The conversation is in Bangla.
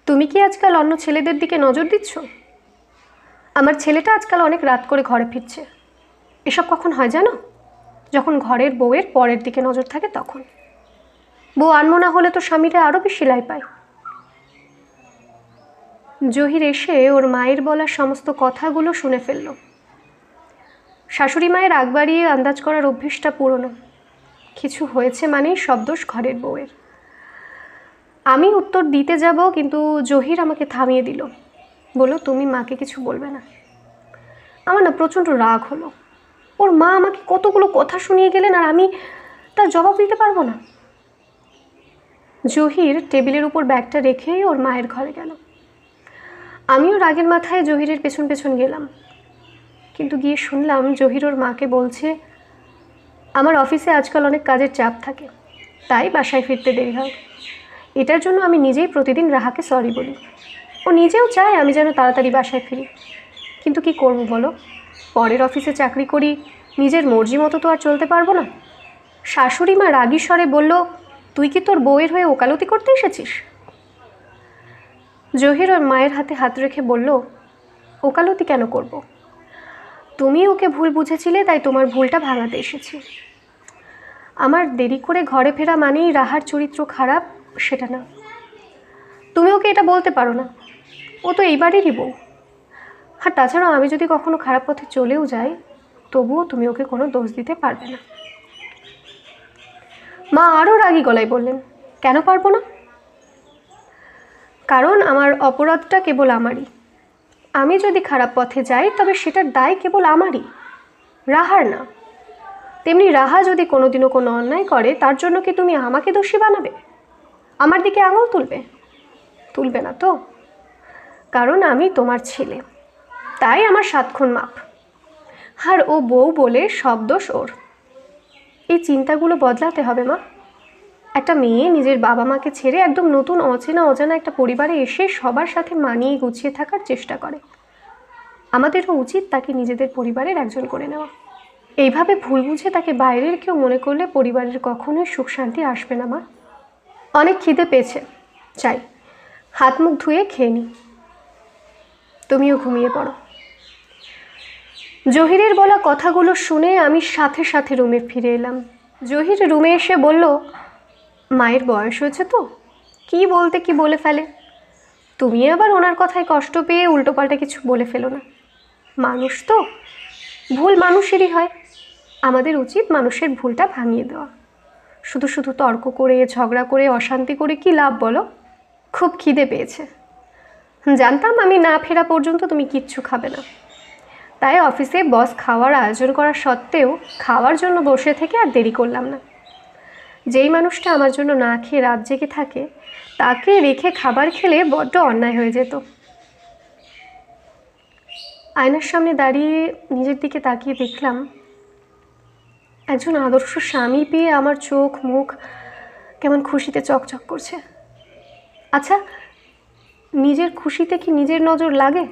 তুমি কি আজকাল অন্য ছেলেদের দিকে নজর দিচ্ছ? আমার ছেলেটা আজকাল অনেক রাত করে ঘরে ফিরছে। এসব কখন হয় জানো? যখন ঘরের বউয়ের পরের দিকে নজর থাকে তখন। বউ আনমনা হলে তো স্বামীরা আরও বেশি লাই পায়। জহির এসে ওর মায়ের বলা সমস্ত কথাগুলো শুনে ফেলল। শাশুড়ি মায়ের আগ বাড়িয়ে আন্দাজ করার অভ্যেসটা পুরনো। কিছু হয়েছে মানেই সব দোষ ঘরের বউয়ের। আমি উত্তর দিতে যাব, কিন্তু জহির আমাকে থামিয়ে দিল। বলল, তুমি মাকে কিছু বলবে না। আমার না প্রচণ্ড রাগ হলো। ওর মা আমাকে কতগুলো কথা শুনিয়ে গেলেন, আর আমি তার জবাব দিতে পারবো না। জহির টেবিলের উপর ব্যাগটা রেখেই ওর মায়ের ঘরে গেল। আমিও রাগের মাথায় জহিরের পেছন পেছন গেলাম। কিন্তু গিয়ে শুনলাম জহির ওর মাকে বলছে, আমার অফিসে আজকাল অনেক কাজের চাপ থাকে, তাই বাসায় ফিরতে দেরি হয়। এটার জন্য আমি নিজেই প্রতিদিন রাহাকে সরি বলি। ও নিজেও চায় আমি যেন তাড়াতাড়ি বাসায় ফিরি, কিন্তু কি করব বলো? পরের অফিসে চাকরি করি, নিজের মর্জি মতো তো আর চলতে পারবো না। শাশুড়ি মা রাগী স্বরে বলল, তুই কি তোর বউয়ের হয়ে ওকালতি করতে এসেছিস? জহির ওর মায়ের হাতে হাত রেখে বলল, ওকালতি কেন করব? তুমি ওকে ভুল বুঝেছিলে, তাই তোমার ভুলটা ভাঙাতে এসেছি। আমার দেরি করে ঘরে ফেরা মানেই রাহার চরিত্র খারাপ, সেটা না। তুমি ওকে এটা বলতে পারো না, ও তো এইবারেরই বউ। আর তাছাড়াও আমি যদি কখনো খারাপ পথে চলেও যাই, তবুও তুমি ওকে কোনো দোষ দিতে পারবে না। মা আরও রাগী গলায় বললেন, কেন পারবো না? কারণ আমার অপরাধটা কেবল আমারই। আমি যদি খারাপ পথে যাই তবে সেটার দায় কেবল আমারই, রাহার না। তেমনি রাহা যদি কোনোদিনও কোনো অন্যায় করে, তার জন্য কি তুমি আমাকে দোষী বানাবে? আমার দিকে আঙুল তুলবে? তুলবে না তো। কারণ আমি তোমার ছেলে, তাই আমার 7 খুন মাপ। আর ও বউ বলে সব দোষ ওর। এই চিন্তাগুলো বদলাতে হবে মা। একটা মেয়ে নিজের বাবা মাকে ছেড়ে একদম নতুন অচেনা অজানা একটা পরিবারে এসে সবার সাথে মানিয়ে গুছিয়ে থাকার চেষ্টা করে। আমাদেরও উচিত তাকে নিজেদের পরিবারের একজন করে নেওয়া। এইভাবে ভুল বুঝে তাকে বাইরের কেউ মনে করলে পরিবারের কখনোই সুখ শান্তি আসবে না মা। অনেক খিদে পেয়েছে, চাই হাত মুখ ধুয়ে খেয়ে নি। তুমিও ঘুমিয়ে পড়ো। জহিরের বলা কথাগুলো শুনে আমি সাথে সাথে রুমে ফিরে এলাম। জহির রুমে এসে বলল, মায়ের বয়স হয়েছে তো, কি বলতে কি বলে ফেলে। তুমি আবার ওনার কথায় কষ্ট পেয়ে উল্টোপাল্টা কিছু বলে ফেলো না। মানুষ তো, ভুল মানুষেরই হয়। আমাদের উচিত মানুষের ভুলটা ভাঙিয়ে দেওয়া। শুধু শুধু তর্ক করে, ঝগড়া করে, অশান্তি করে কি লাভ বলো? খুব খিদে পেয়েছে। জানতাম আমি না ফেরা পর্যন্ত তুমি কিচ্ছু খাবে না, তাই অফিসে বস খাওয়ার আয়োজন করা সত্ত্বেও খাওয়ার জন্য বসে থেকে আর দেরি করলাম না। যেই মানুষটা আমার জন্য না খেয়ে রাত জেগে থাকে, তাকে রেখে খাবার খেলে বড্ড অন্যায় হয়ে যেত। আয়নার সামনে দাঁড়িয়ে নিজের দিকে তাকিয়ে দেখলাম, একজন আদর্শ স্বামী পেয়ে আমার চোখ মুখ কেমন খুশিতে চকচক করছে। আচ্ছা, নিজের খুশিতে কি নিজের নজর লাগে?